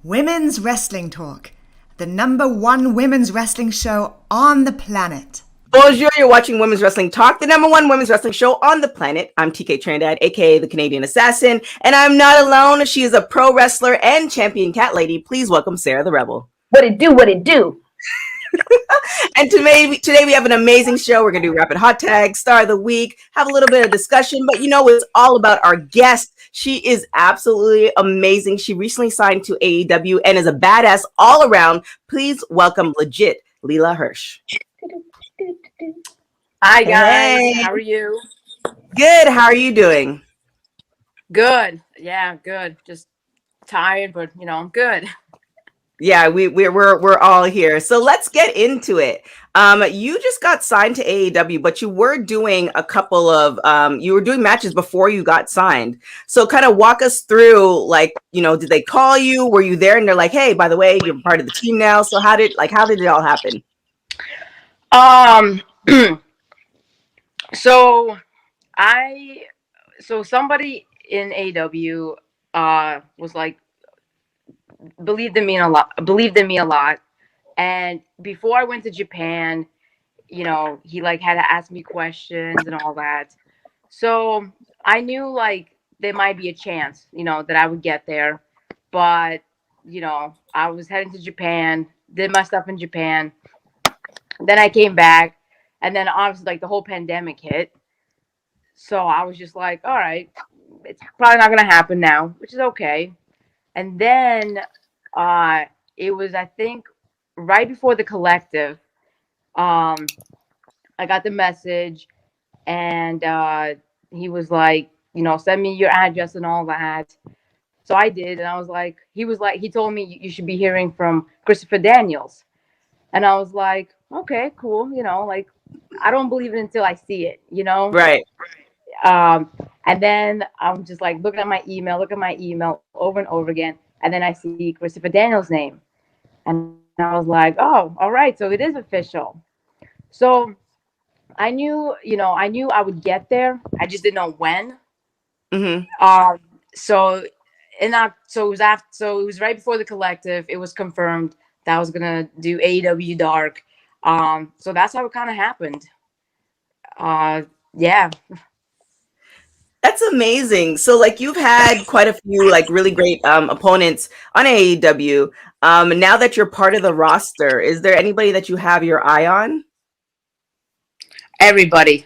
Women's Wrestling Talk, the #1 women's wrestling show on the planet. Bonjour, you're watching Women's Wrestling Talk, the #1 women's wrestling show on the planet. I'm TK Trinidad, aka the Canadian Assassin, and I'm not alone. She is a pro wrestler and champion cat lady. Please welcome Sarah the Rebel. What it do, what it do. And today we have an amazing show. We're going to do Rapid Hot Tag, Star of the Week, have a little bit of discussion, but you know, it's all about our guest. She is absolutely amazing. She recently signed to AEW and is a badass all around. Please welcome legit Leyla Hirsch. Hi guys, hey. How are you? Good. How are you doing? Good. Yeah, good. Just tired, but you know, I'm good. Yeah, we're all here. So let's get into it. You just got signed to AEW, but you were doing a couple of you were doing matches before you got signed. So kind of walk us through, like, you know, did they call you? Were you there and they're like, hey, by the way, you're part of the team now. So how did it all happen? So somebody in AEW was like believed in me a lot. And before I went to Japan, you know, he like had to ask me questions and all that. So I knew like there might be a chance, you know, that I would get there. But, you know, I was heading to Japan, did my stuff in Japan. Then I came back, and then obviously like the whole pandemic hit. So I was just like, all right, it's probably not going to happen now, which is okay. And then it was, I think, right before the collective, I got the message, and he was like, you know, send me your address and all that. So I did, and I was like, he told me you should be hearing from Christopher Daniels. And I was like, okay, cool. You know, like, I don't believe it until I see it, you know? Right. And then I'm just like, look at my email over and over again. And then I see Christopher Daniels' name. And I was like, oh, all right. So it is official. So I knew I would get there. I just didn't know when. Mm-hmm. So it was right before the collective. It was confirmed that I was gonna do AEW Dark. So that's how it kind of happened. Yeah. That's amazing. So like you've had quite a few like really great opponents on AEW. Now that you're part of the roster, is there anybody that you have your eye on? Everybody.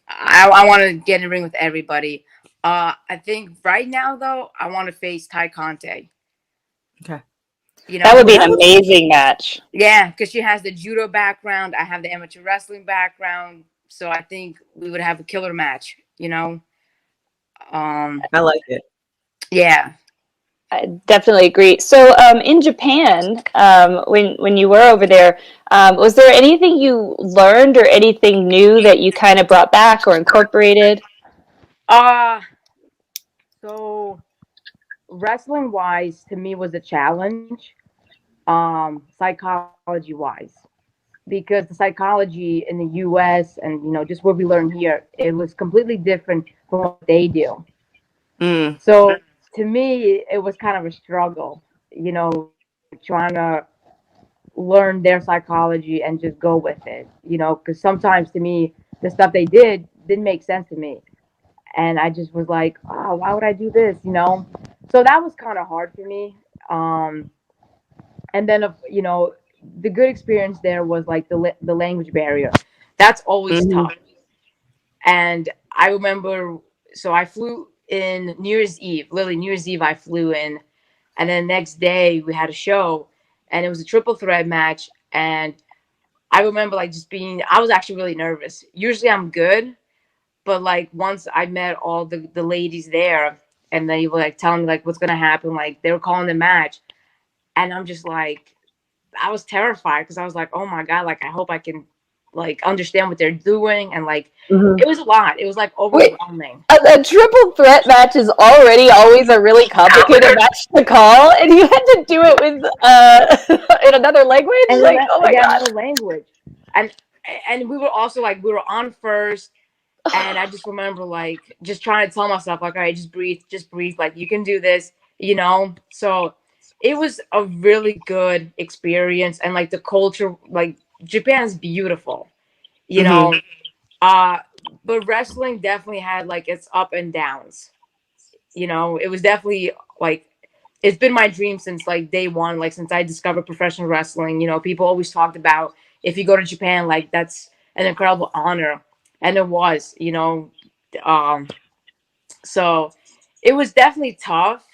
I want to get in the ring with everybody. I think right now though, I want to face Ty Conte. Okay. You know, that would be an amazing match. Yeah, because she has the judo background. I have the amateur wrestling background. So I think we would have a killer match, you know? I like it. Yeah. I definitely agree. So in Japan, when you were over there, was there anything you learned or anything new that you kind of brought back or incorporated? So wrestling wise to me was a challenge, psychology wise, because the psychology in the US and, you know, just what we learn here, it was completely different from what they do. So to me, it was kind of a struggle, you know, trying to learn their psychology and just go with it, you know, because sometimes to me, the stuff they didn't make sense to me. And I just was like, oh, why would I do this, you know? So that was kind of hard for me. And then, you know, the good experience there was like the language barrier. That's always tough. And I remember, so I flew in New Year's Eve. Literally, New Year's Eve, I flew in. And then the next day, we had a show. And it was a triple threat match. And I remember, like, I was actually really nervous. Usually I'm good. But, like, once I met all the ladies there, and they were, like, telling me, like, what's going to happen. Like, they were calling the match. And I'm just, like, I was terrified. Because I was like, oh, my God. Like, I hope I can, like, understand what they're doing. And, like, it was a lot. It was, like, overwhelming. Wait, a triple threat match is already always a really complicated match to call. And you had to do it with in another language? And like, oh, my God. Another language. And we were also, like, we were on first. And I just remember, like, just trying to tell myself, like, all right, just breathe. Like, you can do this, you know? So it was a really good experience, and like the culture, like Japan is beautiful, you Mm-hmm. know. Uh, but wrestling definitely had like its up and downs. You know, it was definitely like it's been my dream since like day one, like since I discovered professional wrestling. You know, people always talked about if you go to Japan, like that's an incredible honor, and it was. You know, um, so it was definitely tough,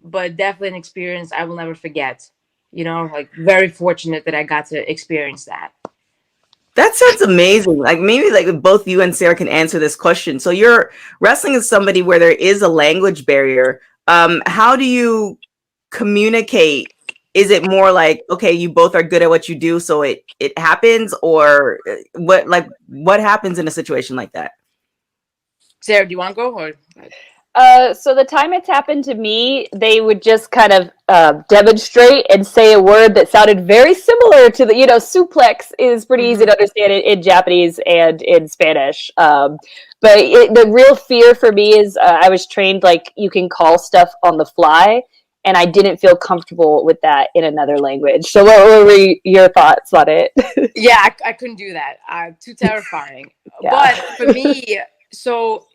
but definitely an experience I will never forget. You know, like very fortunate that I got to experience that. That sounds amazing. Like maybe like both you and Sarah can answer this question. So you're wrestling is somebody where there is a language barrier. How do you communicate? Is it more like, okay, you both are good at what you do, so it happens, or what happens in a situation like that? Sarah, do you want to go or? So the time it's happened to me, they would just kind of demonstrate and say a word that sounded very similar to the, suplex is pretty easy to understand in Japanese and in Spanish. But the real fear for me is I was trained like you can call stuff on the fly, and I didn't feel comfortable with that in another language. So what were your thoughts on it? Yeah, I couldn't do that. Too terrifying. Yeah. But for me, so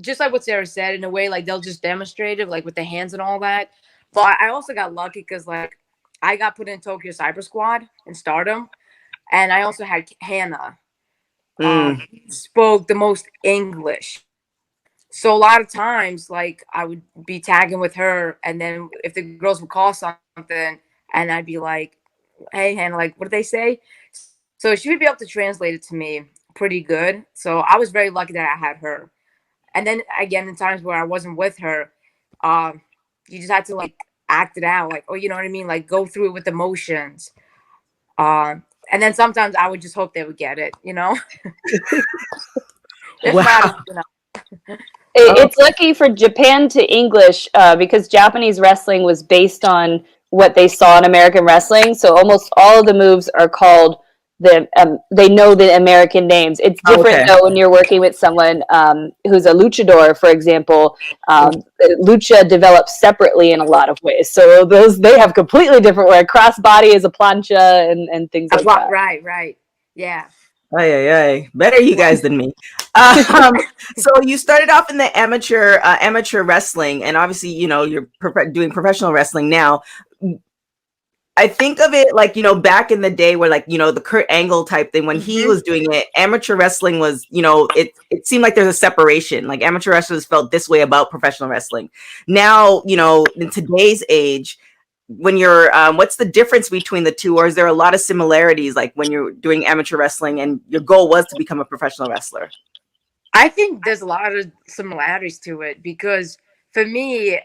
just like what Sarah said, in a way, like they'll just demonstrate it, like with the hands and all that. But I also got lucky because like I got put in Tokyo Cyber Squad in Stardom, and I also had Hannah. Mm. Spoke the most English. So a lot of times, like I would be tagging with her, and then if the girls would call something, and I'd be like, "Hey, Hannah, like, what did they say?" So she would be able to translate it to me pretty good. So I was very lucky that I had her. And then again, in times where I wasn't with her, um, you just had to like act it out, like, oh, you know what I mean, like go through it with emotions. And then sometimes I would just hope they would get it, you know. If not, Wow. you know. Oh, It's lucky for Japan to English because Japanese wrestling was based on what they saw in American wrestling. So almost all of the moves are called they know the American names. It's different okay. though when you're working with someone who's a luchador, for example. Lucha develops separately in a lot of ways. So those they have completely different way. Crossbody is a plancha and things like that. Right, right. Yeah. Ay, ay, ay. Better you guys than me. So you started off in the amateur wrestling, and obviously, you're doing professional wrestling now. I think of it like, back in the day where like, the Kurt Angle type thing, when he was doing it, amateur wrestling was, it seemed like there's a separation. Like amateur wrestlers felt this way about professional wrestling. Now, in today's age, when you're, what's the difference between the two? Or is there a lot of similarities, like when you're doing amateur wrestling and your goal was to become a professional wrestler? I think there's a lot of similarities to it because for me,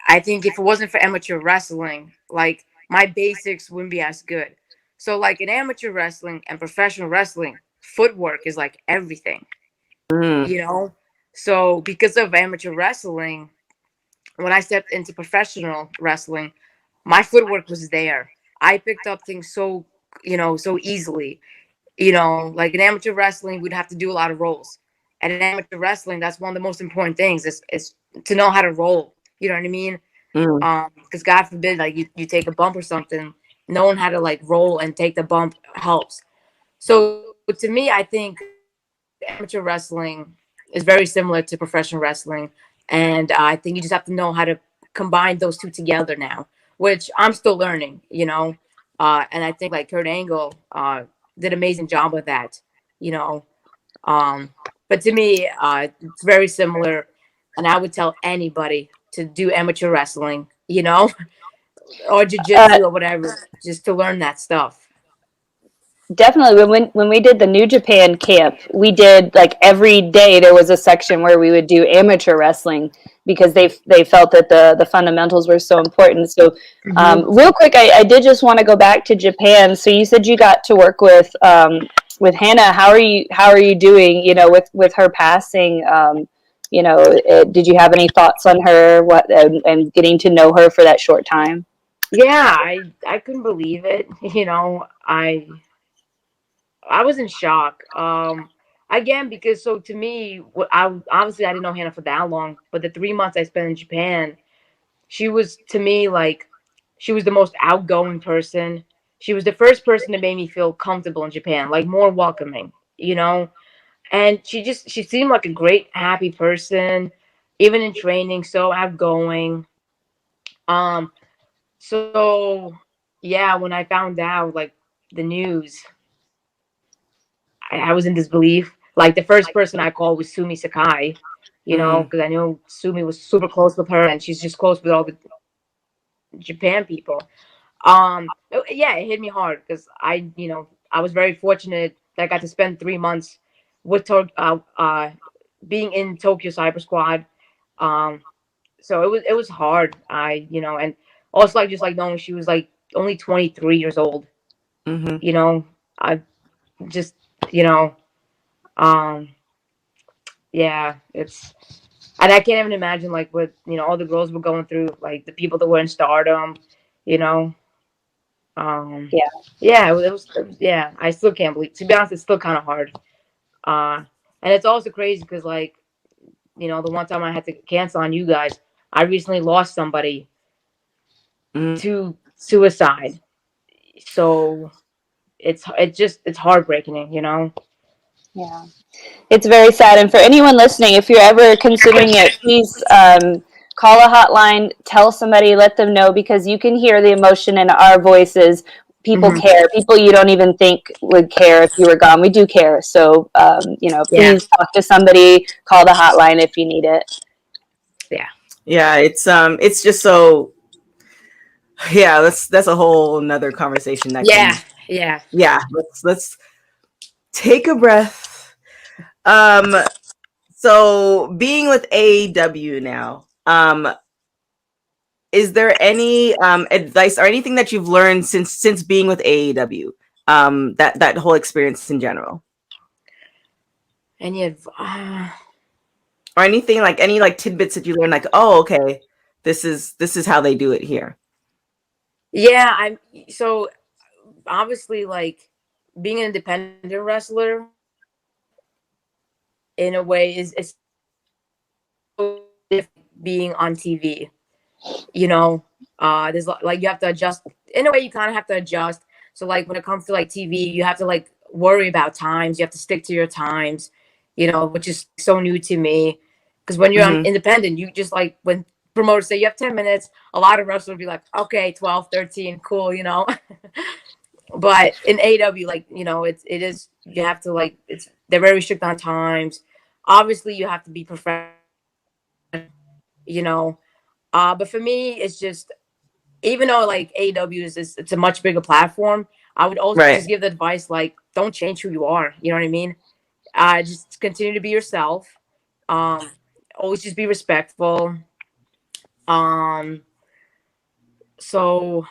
I think if it wasn't for amateur wrestling, like my basics wouldn't be as good. So, like in amateur wrestling and professional wrestling, footwork is like everything, Mm. you know? So, because of amateur wrestling, when I stepped into professional wrestling, my footwork was there. I picked up things so, so easily. Like in amateur wrestling, we'd have to do a lot of rolls. And in amateur wrestling, that's one of the most important things is to know how to roll. You know what I mean? Mm. Because God forbid, like you take a bump or something, knowing how to like roll and take the bump helps. So to me, I think amateur wrestling is very similar to professional wrestling, and I think you just have to know how to combine those two together now, which I'm still learning. And I think like Kurt Angle did an amazing job with that. You know, um, but to me, it's very similar, and I would tell anybody to do amateur wrestling. Or Uh, jujitsu or whatever, just to learn that stuff. Definitely. When we did the New Japan camp, we did like every day there was a section where we would do amateur wrestling because they felt that the fundamentals were so important. So, real quick, I did just want to go back to Japan. So you said you got to work with Hannah. How are you doing? With her passing. Did you have any thoughts on her? What and getting to know her for that short time? Yeah, I couldn't believe it. I was in shock. Again, because so to me, I didn't know Hannah for that long, but the 3 months I spent in Japan, she was to me like She was the most outgoing person. She was the first person that made me feel comfortable in Japan, like more welcoming, you know. And she seemed like a great, happy person, even in training, so outgoing. Um, so yeah, when I found out like the news, I was in disbelief. Like the first person I called was Sumi Sakai, you know, Mm, because I knew Sumi was super close with her, and she's just close with all the Japan people. Yeah, it hit me hard because I was very fortunate that I got to spend 3 months with being in Tokyo Cyber Squad. Um, so it was hard. And also like just like knowing she was like only 23 years old. mm-hmm. You know, I just you know, um, yeah, it's and I can't even imagine like what all the girls were going through, like the people that were in Stardom, you know. Um, Yeah. yeah, yeah. I still can't believe. To be honest, it's still kind of hard. Uh, and it's also crazy because like the one time I had to cancel on you guys, I recently lost somebody Mm-hmm. to suicide. So it's heartbreaking, you know. Yeah. It's very sad. And for anyone listening, if you're ever considering it, please call a hotline, tell somebody, let them know, because you can hear the emotion in our voices. People Hmm. care. People you don't even think would care if you were gone. We do care. So, Yeah, please talk to somebody, call the hotline if you need it. yeah, Yeah, it's just so yeah, that's a whole another conversation that yeah, can yeah. yeah, let's take a breath. Um so being with AEW now, is there any advice or anything that you've learned since being with AEW? That whole experience in general. And you, Or anything like any like tidbits that you learned like, "Oh, okay. This is how they do it here." yeah. I'm so obviously like being an independent wrestler in a way is being on TV. You know, like you have to adjust. In a way, you kind of have to adjust. So like when it comes to like TV, you have to like worry about times. You have to stick to your times. Which is so new to me. Because when you're on Mhm. independent, you just like when promoters say you have 10 minutes, a lot of wrestlers will be like, okay, 12, 13, cool, But in AW, like, it is, you have to like, they're very strict on times. Obviously, you have to be professional, you know. But for me, it's just, even though like AW it's a much bigger platform, I would also Right. just give the advice like, don't change who you are. You know what I mean? Just continue to be yourself. Um, Always just be respectful. Um, so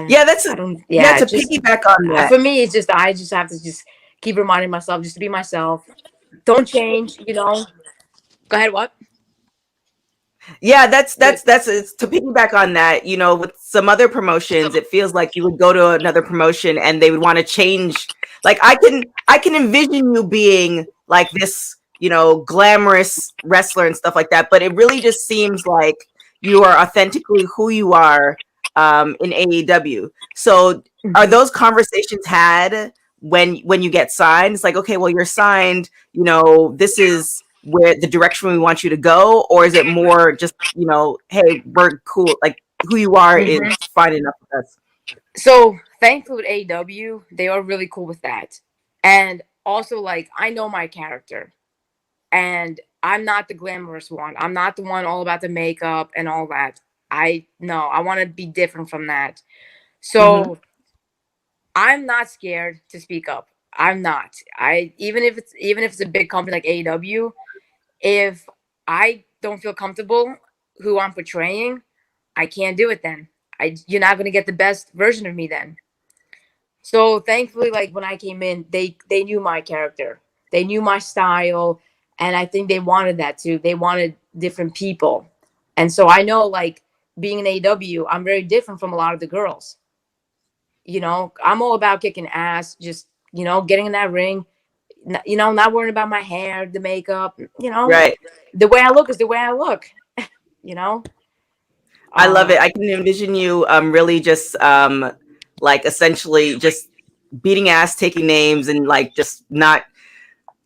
Yeah, that's I don't. yeah, Yeah, to just piggyback on that. for me, it's just I just have to just keep reminding myself just to be myself. Don't change. Go ahead. What? Yeah, that's Good. that's that's it's to piggyback on that. With some other promotions, it feels like you would go to another promotion and they would want to change. Like I can envision you being like this, glamorous wrestler and stuff like that. But it really just seems like you are authentically who you are in AEW. So are Mhm. those conversations had when you get signed? It's like, okay, well, you're signed. This is where the direction we want you to go, or is it more just hey, we're cool, like who you are is Mhm. fine enough with us? So thankfully with AEW, they are really cool with that. And also like I know my character. And I'm not the glamorous one. I'm not the one all about the makeup and all that. I no, I want to be different from that. Mm-hmm. So I'm not scared to speak up. I'm not. I even if it's a big company like AEW, if I don't feel comfortable who I'm portraying, I can't do it then. You're not gonna get the best version of me then. So thankfully, like when I came in, they knew my character, they knew my style, and I think they wanted that too. They wanted different people, and so I know like being an AW, I'm very different from a lot of the girls. I'm all about kicking ass, just getting in that ring, not worrying about my hair, the makeup. Right. The way I look is the way I look. You know. I love it. I can envision you really just like essentially just beating ass, taking names, and like just not.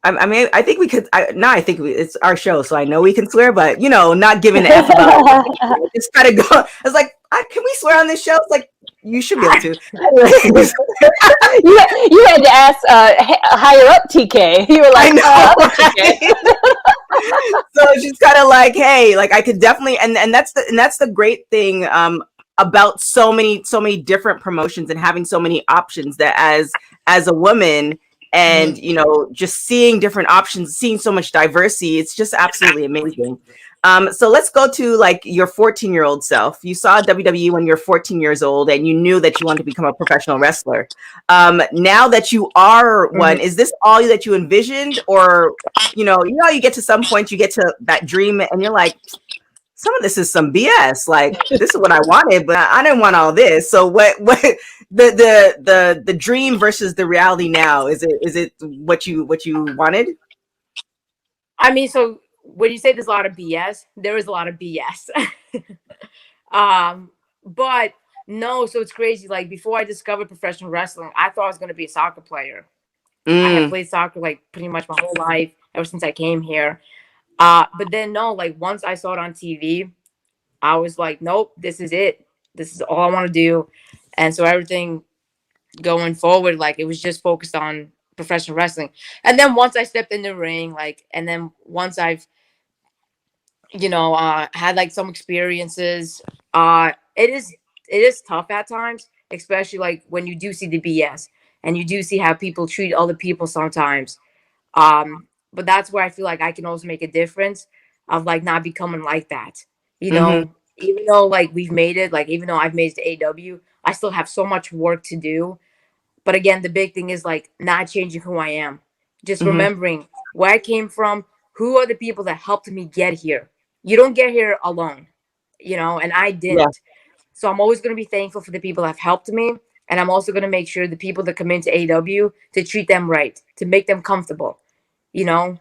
I mean, I think we could. I think it's our show, so I know we can swear, but you know, not giving a f about it. Just kind of go. I was like, can we swear on this show? It's like you should be able to. Anyways. you had to ask higher up TK. You were like, I know, right? So she's kind of like, hey, like I could definitely, and that's the great thing about so many different promotions and having so many options, that as a woman, and you know, just seeing different options, seeing so much diversity, it's just absolutely amazing. So let's go to like your 14-year-old self. You saw WWE when you're 14 years old and you knew that you wanted to become a professional wrestler. Now that you are one, is this all that you envisioned? Or, you know, you get to some point, you get to that dream and you're like, some of this is some BS. Like, this is what I wanted, but I didn't want all this. So what the dream versus the reality now, is it what you wanted? I mean, so when you say there's a lot of BS, there is a lot of BS. But no, so it's crazy. Like before I discovered professional wrestling, I thought I was going to be a soccer player. I have played soccer like pretty much my whole life ever since I came here. But then no, like once I saw it on TV, I was like, nope, this is it. This is all I want to do. And so everything going forward, like it was just focused on professional wrestling. And then once I stepped in the ring, like, and then once I've, had like some experiences, it is tough at times, especially like when you do see the BS and you do see how people treat other people sometimes. But that's where I feel like I can also make a difference of like not becoming like that. Even though like we've made it, like even though I've made it to AEW, I still have so much work to do. But again, the big thing is like not changing who I am. Just remembering where I came from, who are the people that helped me get here. You don't get here alone, and I didn't. Yeah. So I'm always going to be thankful for the people that have helped me. And I'm also going to make sure the people that come into AEW to treat them right, to make them comfortable, That's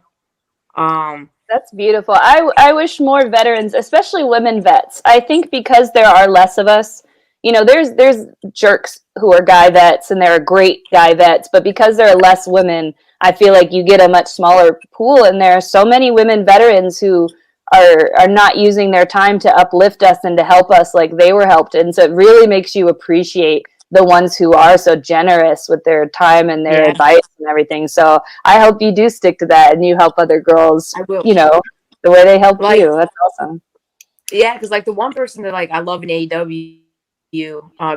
beautiful. I wish more veterans, especially women vets. I think because there are less of us, there's jerks who are guy vets and there are great guy vets, but because there are less women, I feel like you get a much smaller pool, and there are so many women veterans who are not using their time to uplift us and to help us like they were helped. And so it really makes you appreciate the ones who are so generous with their time and their advice and everything. So I hope you do stick to that and you help other girls, the way they help you. That's awesome. Yeah, because like the one person that like I love in AEW,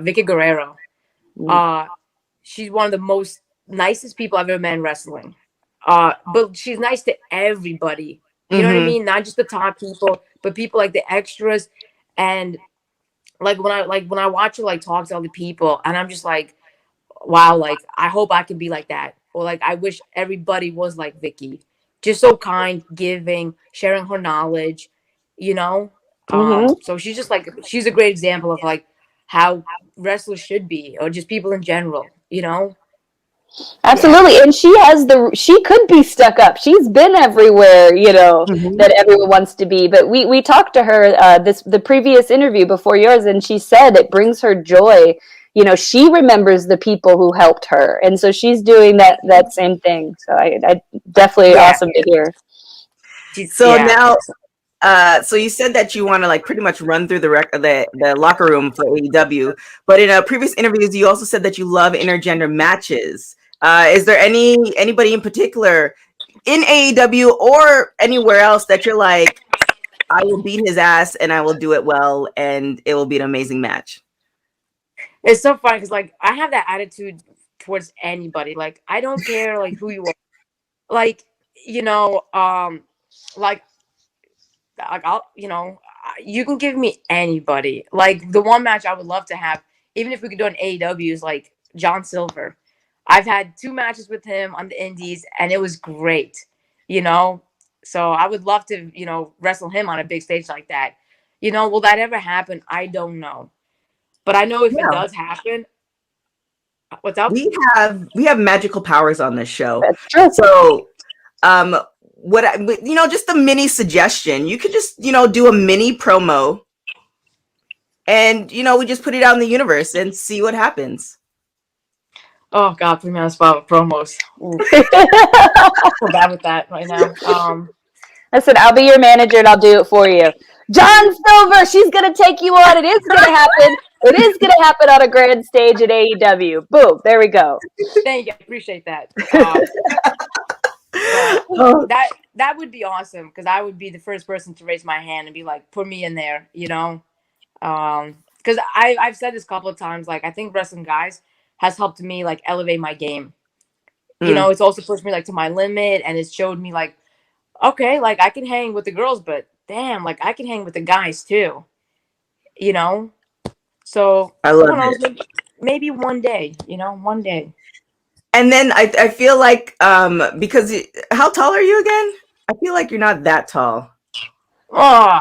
Vicky Guerrero. She's one of the most nicest people I've ever met in wrestling. But she's nice to everybody. You know what I mean? Not just the top people, but people like the extras. And like when I watch her like talk to other people, and I'm just like, wow, like I hope I can be like that. Or like I wish everybody was like Vicky. Just so kind, giving, sharing her knowledge, So she's just like, she's a great example of like how wrestlers should be, or just people in general, Absolutely. And she could be stuck up. She's been everywhere, that everyone wants to be. But we talked to her the previous interview before yours, and she said it brings her joy. She remembers the people who helped her, and so she's doing that same thing. So I definitely awesome to hear. So now, so you said that you want to like pretty much run through the locker room for AEW, but in previous interviews, you also said that you love intergender matches. Is there anybody in particular in AEW or anywhere else that you're like, I will beat his ass and I will do it well and it will be an amazing match? It's so funny because like I have that attitude towards anybody. Like I don't care like who you are. Like, like I'll, you can give me anybody. Like the one match I would love to have, even if we could do an AEW, is like John Silver. I've had 2 matches with him on the indies and it was great, so I would love to, wrestle him on a big stage like that. Will that ever happen? I don't know, but I know if it does happen, what's up? We have magical powers on this show. That's true. So, just a mini suggestion. You could just, do a mini promo and we just put it out in the universe and see what happens. Oh God, put me on the spot with promos. I feel bad with that right now. Listen, I'll be your manager and I'll do it for you. John Silver, she's going to take you on. It is going to happen. It is going to happen on a grand stage at AEW. Boom, there we go. Thank you, I appreciate that. Oh, That would be awesome because I would be the first person to raise my hand and be like, put me in there, because I've said this a couple of times. Like, I think Wrestling Guys has helped me like elevate my game. It's also pushed me like to my limit, and it's showed me like, okay, like I can hang with the girls, but damn, like I can hang with the guys too. So I who love knows? it. Maybe one day. One day. And then I feel like because how tall are you again? I feel like you're not that tall. Oh,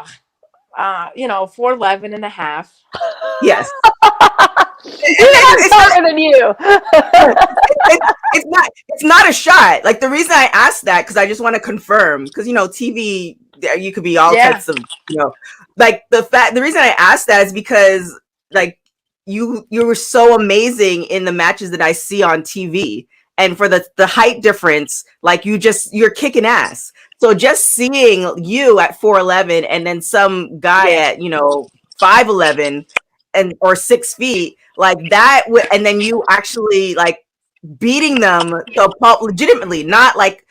4'11" and a half. Yes. I'm taller than you. It's not a shot. Like, the reason I asked that, because I just want to confirm, because TV, you could be all types of, like, the reason I asked that is because, like, you were so amazing in the matches that I see on TV, and for the height difference, like, you're kicking ass. So just seeing you at 4'11" and then some guy at 5'11" or 6 feet, like that, and then you actually like beating them so legitimately, not like,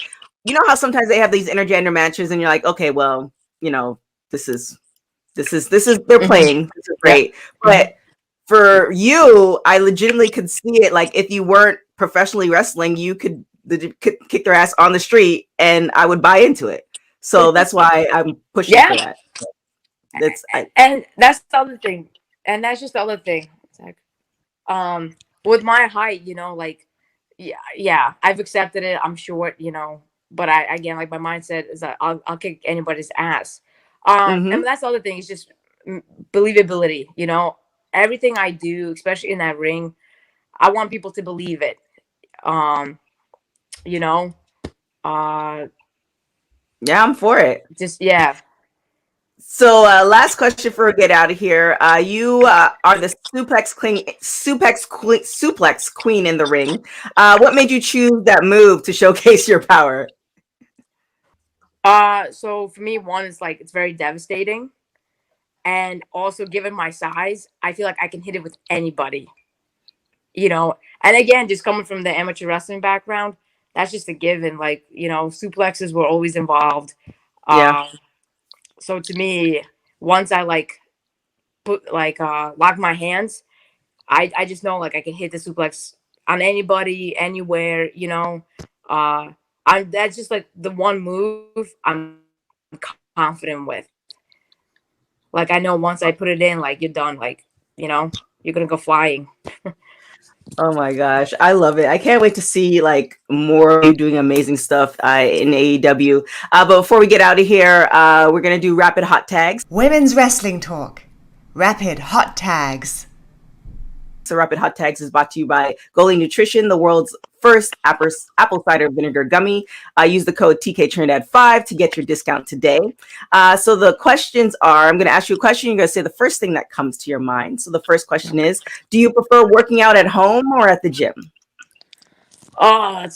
how sometimes they have these intergender matches and you're like, okay, well, this is they're playing, this is great. But for you, I legitimately could see it. Like, if you weren't professionally wrestling, you could kick their ass on the street and I would buy into it. So that's why I'm pushing for that. And that's the other thing. And that's just the other thing. It's like, with my height, like, yeah, I've accepted it. I'm short, but I, again, like, my mindset is that I'll kick anybody's ass. And that's the other thing. It's just believability. Everything I do, especially in that ring, I want people to believe it. Yeah, I'm for it. Just, yeah. So, last question before we get out of here. You are the suplex queen in the ring. What made you choose that move to showcase your power? So for me, one is like, it's very devastating, and also given my size, I feel like I can hit it with anybody. And again, just coming from the amateur wrestling background, that's just a given. Like, suplexes were always involved. Yeah. So to me, once I like lock my hands, I just know like I can hit the suplex on anybody, anywhere. That's just like the one move I'm confident with. Like, I know once I put it in, like, you're done. Like, you're gonna go flying. Oh my gosh, I love it. I can't wait to see like more of you doing amazing stuff in AEW. But before we get out of here, we're gonna do rapid hot tags. Women's wrestling talk. Rapid hot tags. So Rapid Hot Tags is brought to you by Goalie Nutrition, the world's first apple cider vinegar gummy. Use the code TKTrinidad5 to get your discount today. So the questions are, I'm going to ask you a question. You're going to say the first thing that comes to your mind. So the first question is, do you prefer working out at home or at the gym? Oh,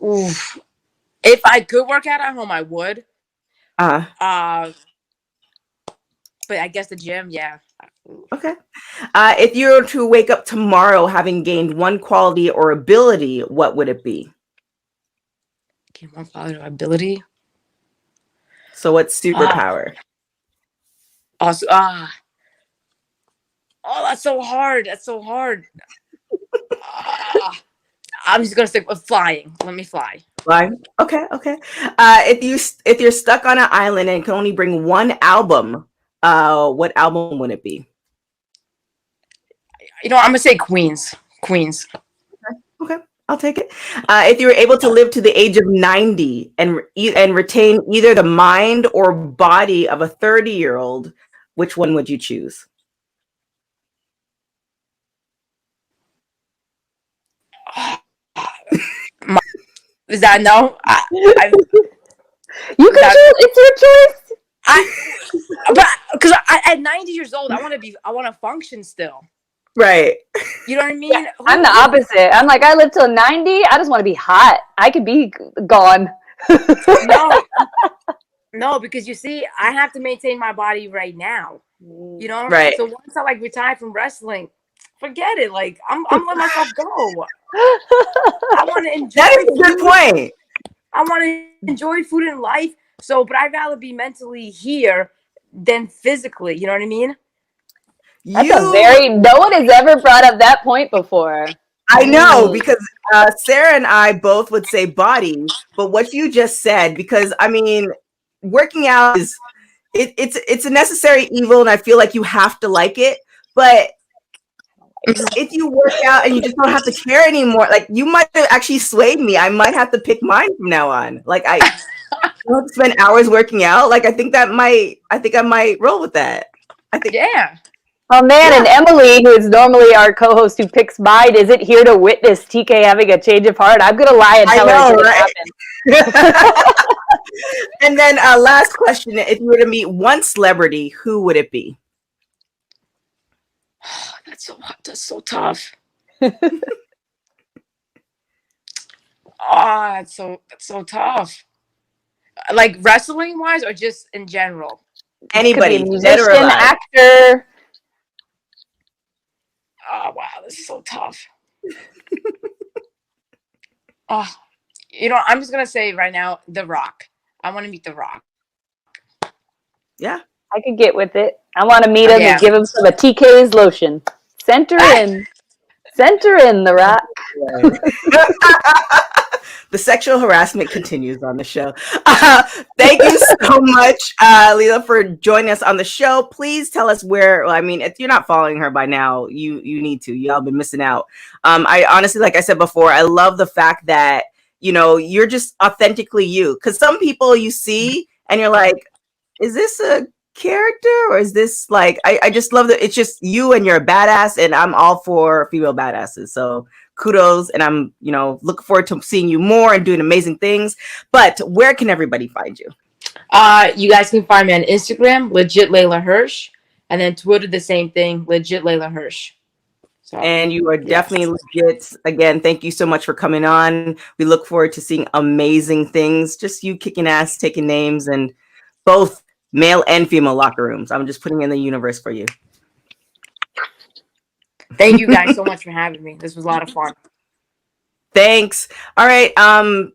oof. If I could work out at home, I would. But I guess the gym, yeah. Okay. If you were to wake up tomorrow having gained one quality or ability, what would it be? Gain one quality or ability? So what's superpower? Also, that's so hard. I'm just gonna stick with flying. Let me fly. Flying. Okay. If you're stuck on an island and can only bring one album, what album would it be? I'm gonna say Queens. Okay, I'll take it. If you were able to live to the age of 90 and retain either the mind or body of a 30-year-old, which one would you choose? Is that no? You can choose. It's your choice. but because at 90 years old, I want to function still. Right. You know what I mean? Yeah, I'm the opposite. I'm like, I live till 90. I just want to be hot. I could be gone. No, because you see, I have to maintain my body right now. You know, right? So once I retire from wrestling, forget it. Like I'm letting myself go. I want to enjoy. That is a good point. I want to enjoy food and life. So, but I'd rather be mentally here than physically. You know what I mean? No one has ever brought up that point before. I know, because Sarah and I both would say body, but what you just said, because I mean, working out is it's a necessary evil, and I feel like you have to like it. But if you work out and you just don't have to care anymore, like you might have actually swayed me. I might have to pick mine from now on. Like I don't spend hours working out. Like I think I might roll with that. Yeah. Oh man, and Emily, who is normally our co-host who picks mine, isn't here to witness TK having a change of heart. I'm gonna lie and tell her it happened. And then last question: if you were to meet one celebrity, who would it be? That's so tough. That's so tough. Like wrestling wise, or just in general? Anybody, musician, actor. Oh wow, this is so tough. I'm just gonna say right now, The Rock. I want to meet The Rock. Yeah, I could get with it. I want to meet him and give him some of TK's lotion. Center in, The Rock. The sexual harassment continues on the show. Thank you so much, Leyla, for joining us on the show. Please tell us where. Well, I mean, if you're not following her by now, you need to. Y'all been missing out. I honestly, like I said before, I love the fact that you're just authentically you. Because some people you see and you're like, is this a character or is this like? I just love that it's just you and you're a badass, and I'm all for female badasses. So kudos, and I'm looking forward to seeing you more and doing amazing things. But where can everybody find you? You guys can find me on Instagram, legit Leyla Hirsch, and then Twitter the same thing, legit Leyla Hirsch. So, and you are definitely legit. Again, thank you so much for coming on. We look forward to seeing amazing things, just you kicking ass, taking names, and both male and female locker rooms. I'm just putting in the universe for you. Thank you guys so much for having me. This was a lot of fun. Thanks. All right.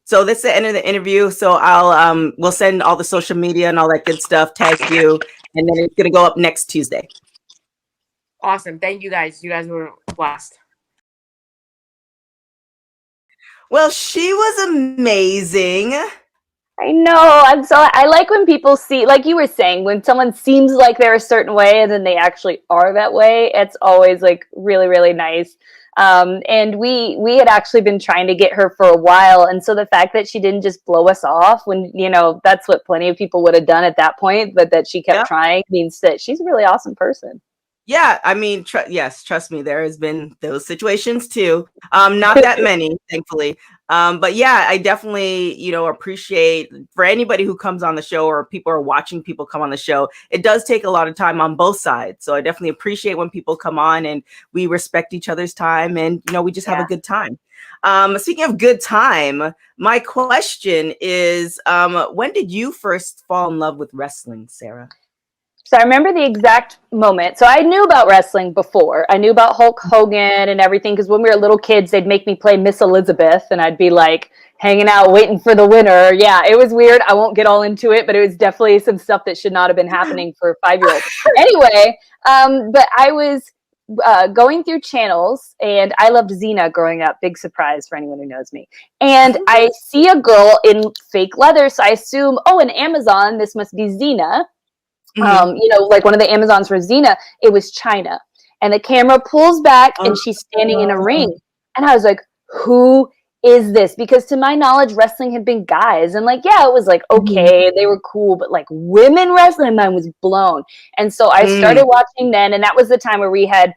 So that's the end of the interview. So we'll send all the social media and all that good stuff, tag you, and then it's gonna go up next Tuesday. Awesome. Thank you guys. You guys were blessed. Well, she was amazing. I know. I like when people see, like you were saying, when someone seems like they're a certain way and then they actually are that way. It's always like really, really nice. And we had actually been trying to get her for a while. And so the fact that she didn't just blow us off when, that's what plenty of people would have done at that point, but that she kept trying means that she's a really awesome person. Yeah, I mean, yes, trust me, there has been those situations too. Not that many, thankfully. But yeah, I definitely, appreciate for anybody who comes on the show or people are watching people come on the show. It does take a lot of time on both sides. So I definitely appreciate when people come on and we respect each other's time and, we just have a good time. Speaking of good time, my question is, when did you first fall in love with wrestling, Sarah? So I remember the exact moment. So I knew about wrestling before. I knew about Hulk Hogan and everything because when we were little kids, they'd make me play Miss Elizabeth and I'd be like hanging out waiting for the winner. Yeah, it was weird. I won't get all into it, but it was definitely some stuff that should not have been happening for a 5-year-old. Anyway, but I was going through channels and I loved Xena growing up. Big surprise for anyone who knows me. And I see a girl in fake leather. So I assume, in Amazon, this must be Xena. Like one of the Amazons for Xena, it was China. And the camera pulls back and she's standing in a ring. And I was like, who is this? Because to my knowledge, wrestling had been guys. And it was like, okay, they were cool. But like women wrestling, mine was blown. And so I started watching then. And that was the time where we had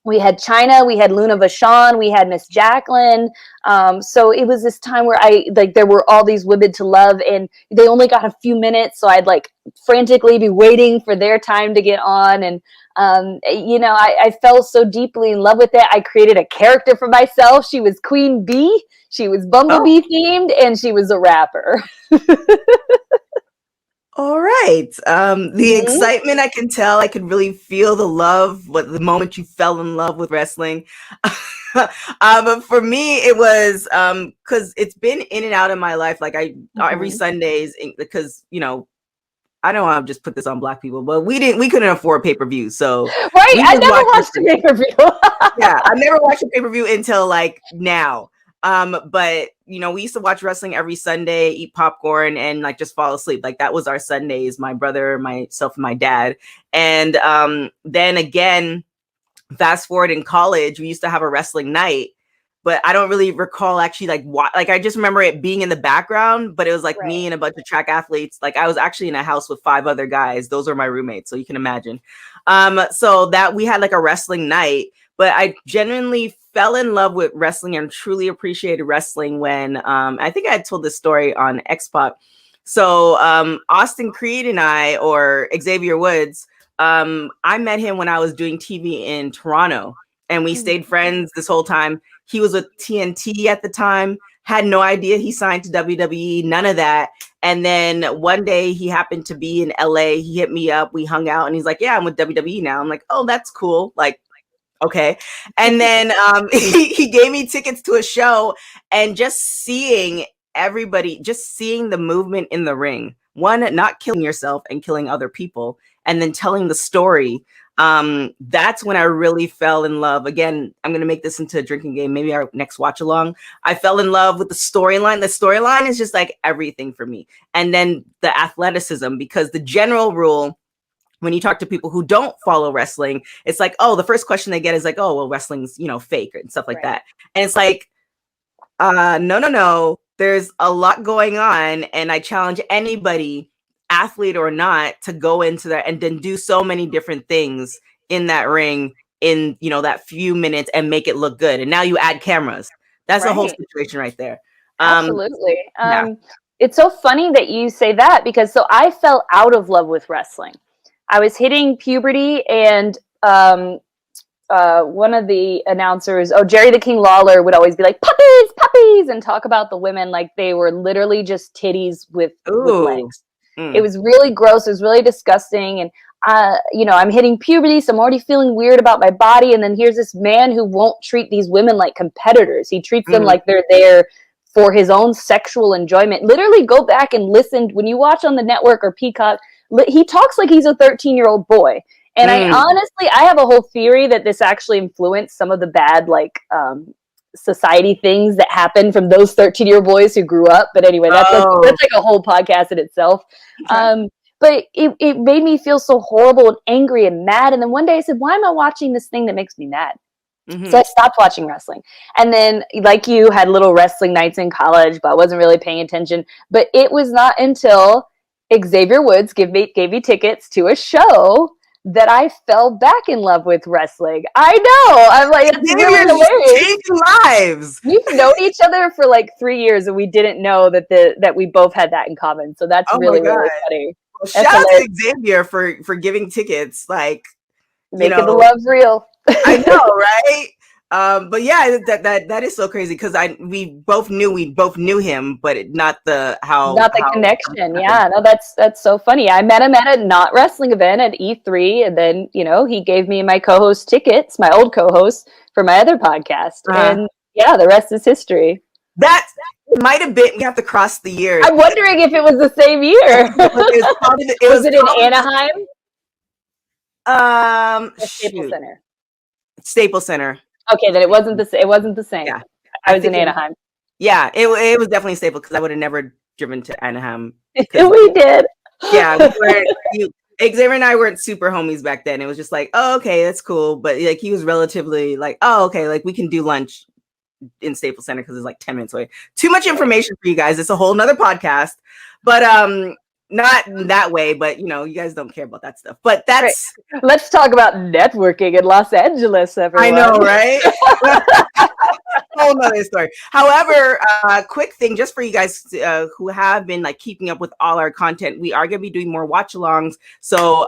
we had China, we had Luna Vachon, we had Miss Jacqueline. So it was this time where there were all these women to love, and they only got a few minutes. So I'd like frantically be waiting for their time to get on. And, I fell so deeply in love with it. I created a character for myself. She was Queen Bee. She was Bumblebee themed, and she was a rapper. All right. The excitement, I can tell. I could really feel the love, the moment you fell in love with wrestling. But for me, it was because it's been in and out of my life. Like every Sundays, because I don't want to just put this on Black people, but we couldn't afford pay-per-view, so right. I never watched a pay-per-view. Yeah, I never watched a pay-per-view until like now. But we used to watch wrestling every Sunday, eat popcorn, and like just fall asleep. Like that was our Sundays, my brother, myself, and my dad. And then again, fast forward in college, we used to have a wrestling night, but I don't really recall actually like I just remember it being in the background, but it was like me and a bunch of track athletes. Like I was actually in a house with 5 other guys. Those were my roommates, so you can imagine. So that we had like a wrestling night, but I genuinely fell in love with wrestling and truly appreciated wrestling when I think I had told this story on X-Pop. So Austin Creed and I, or Xavier Woods, I met him when I was doing TV in Toronto, and we stayed friends this whole time. He was with TNT at the time, had no idea he signed to WWE, none of that. And then one day he happened to be in LA. He hit me up, we hung out, and he's like, yeah, I'm with WWE now. I'm like, oh, that's cool. Like, okay. And then he gave me tickets to a show, and just seeing everybody, just seeing the movement in the ring, one, not killing yourself and killing other people, and then telling the story. That's when I really fell in love. Again, I'm going to make this into a drinking game. Maybe our next watch along. I fell in love with the storyline. The storyline is just like everything for me. And then the athleticism, because the general rule, when you talk to people who don't follow wrestling, it's like, oh, the first question they get is like, oh, well, wrestling's, fake and stuff like that. And it's like, no. There's a lot going on. And I challenge anybody, athlete or not, to go into that and then do so many different things in that ring in, that few minutes and make it look good. And now you add cameras. That's the whole situation right there. Absolutely. It's so funny that you say that, because so I fell out of love with wrestling. I was hitting puberty, and one of the announcers, Jerry the King Lawler, would always be like, puppies, puppies, and talk about the women like they were literally just titties with legs. It was really gross. It was really disgusting. And, I'm hitting puberty, so I'm already feeling weird about my body. And then here's this man who won't treat these women like competitors. He treats them like they're there for his own sexual enjoyment. Literally go back and listen. When you watch on the network or Peacock, he talks like he's a 13-year-old boy. And I have a whole theory that this actually influenced some of the bad, society things that happened from those 13-year-old boys who grew up. But anyway, that's like a whole podcast in itself. But it made me feel so horrible and angry and mad. And then one day I said, why am I watching this thing that makes me mad? So I stopped watching wrestling. And then, like you, had little wrestling nights in college, but I wasn't really paying attention. But it was not until Xavier Woods gave me tickets to a show that I fell back in love with wrestling. I know. I'm like, it's really hilarious. Changing lives. We've known each other for like 3 years, and we didn't know that we both had that in common. So that's really funny. Well, shout out to Xavier for giving tickets, like making the love real. I know, right? But yeah, that is so crazy, because we both knew him, but not the connection. Yeah, no, that's so funny. I met him at a not wrestling event at E3, and then he gave me my co-host tickets, my old co-host, for my other podcast, and yeah, the rest is history. That might have been. We have to cross the years. I'm wondering if it was the same year. Was it in Anaheim? Staples Center. Staples Center. Okay, then it wasn't the same. Yeah, I was in Anaheim. Yeah, it was definitely Staples, because I would have never driven to Anaheim. We did. Yeah, Xavier and I weren't super homies back then. It was just like, oh, okay, that's cool. But like, he was relatively like, oh, okay, like we can do lunch in Staples Center because it's like 10 minutes away. Too much information for you guys. It's a whole nother podcast. But not in that way, but you know, you guys don't care about that stuff. But that's Let's talk about networking in Los Angeles, everyone. I know, right? Whole nother story. However, quick thing just for you guys who have been like keeping up with all our content, we are going to be doing more watch alongs. So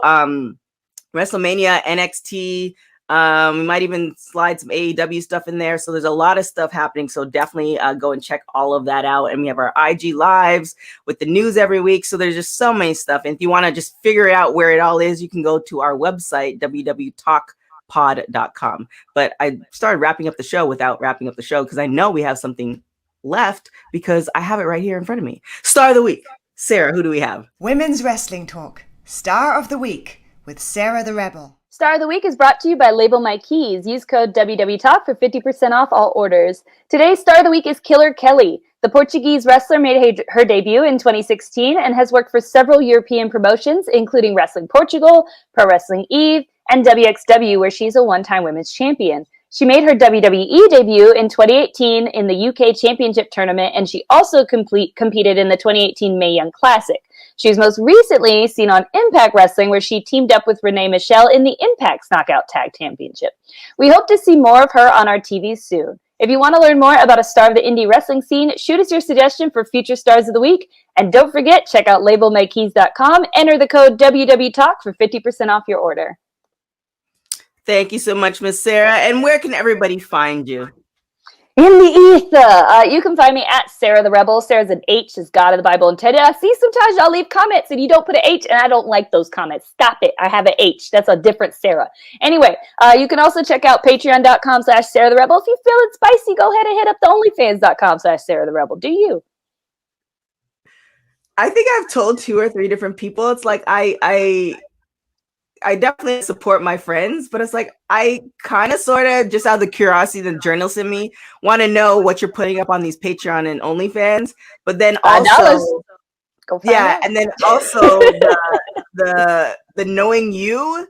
WrestleMania, NXT, we might even slide some AEW stuff in there. So there's a lot of stuff happening. So definitely go and check all of that out. And we have our IG lives with the news every week. So there's just so many stuff. And if you want to just figure out where it all is, you can go to our website, www.talkpod.com. But I started wrapping up the show without wrapping up the show because I know we have something left because I have it right here in front of me. Star of the week. Sarah, who do we have? Women's Wrestling Talk. Star of the Week with Sarah the Rebel. Star of the Week is brought to you by Label My Keys. Use code WWTalk for 50% off all orders. Today's Star of the Week is Killer Kelly. The Portuguese wrestler made her debut in 2016 and has worked for several European promotions, including Wrestling Portugal, Pro Wrestling Eve, and WXW, where she's a one-time women's champion. She made her WWE debut in 2018 in the UK Championship Tournament, and she also competed in the 2018 Mae Young Classic. She was most recently seen on Impact Wrestling, where she teamed up with Renee Michelle in the Impact's Knockout Tag Championship. We hope to see more of her on our TV soon. If you want to learn more about a star of the indie wrestling scene, shoot us your suggestion for future Stars of the Week. And don't forget, check out labelmykeys.com, enter the code WWTalk for 50% off your order. Thank you so much, Miss Sarah. And where can everybody find you? In the ether. You can find me at Sarah the Rebel. Sarah's an H, is God of the Bible intended. I see sometimes y'all leave comments and you don't put an H, and I don't like those comments. Stop it. I have an H. That's a different Sarah. Anyway, you can also check out patreon.com/Sarah the Rebel. If you feel it spicy, go ahead and hit up the onlyfans.com/Sarah the Rebel. Do you? I think I've told 2 or 3 different people. It's like I definitely support my friends, but it's like I kind of sort of just out of the curiosity, the journalist in me, want to know what you're putting up on these Patreon and OnlyFans. But then also, and then also the knowing you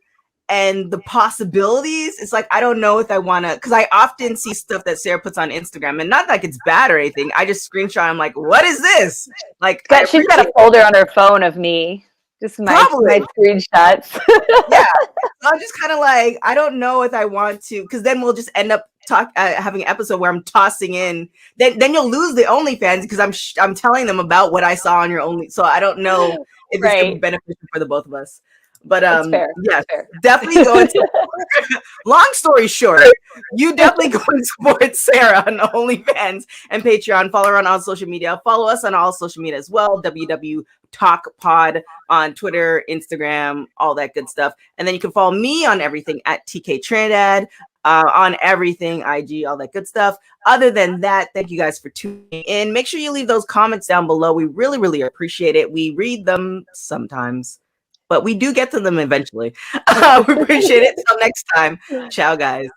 and the possibilities. It's like I don't know if I want to, because I often see stuff that Sarah puts on Instagram, and not like it's bad or anything. I just screenshot. I'm like, what is this? Like, she's got a folder on her phone of me. Just my screenshots. Yeah. So I'm just kind of like, I don't know if I want to, because then we'll just end up having an episode where I'm tossing in. Then you'll lose the OnlyFans because I'm telling them about what I saw on your Only. So I don't know if it's going to be beneficial for the both of us. But yes, definitely go into long story short, you definitely go and support Sarah on OnlyFans and Patreon. Follow her on all social media. Follow us on all social media as well. WWTalkPod on Twitter, Instagram, all that good stuff. And then you can follow me on everything at TK Trinidad, on everything, IG, all that good stuff. Other than that, thank you guys for tuning in. Make sure you leave those comments down below. We really, really appreciate it. We read them sometimes, but we do get to them eventually. We appreciate it. Until next time. Ciao, guys.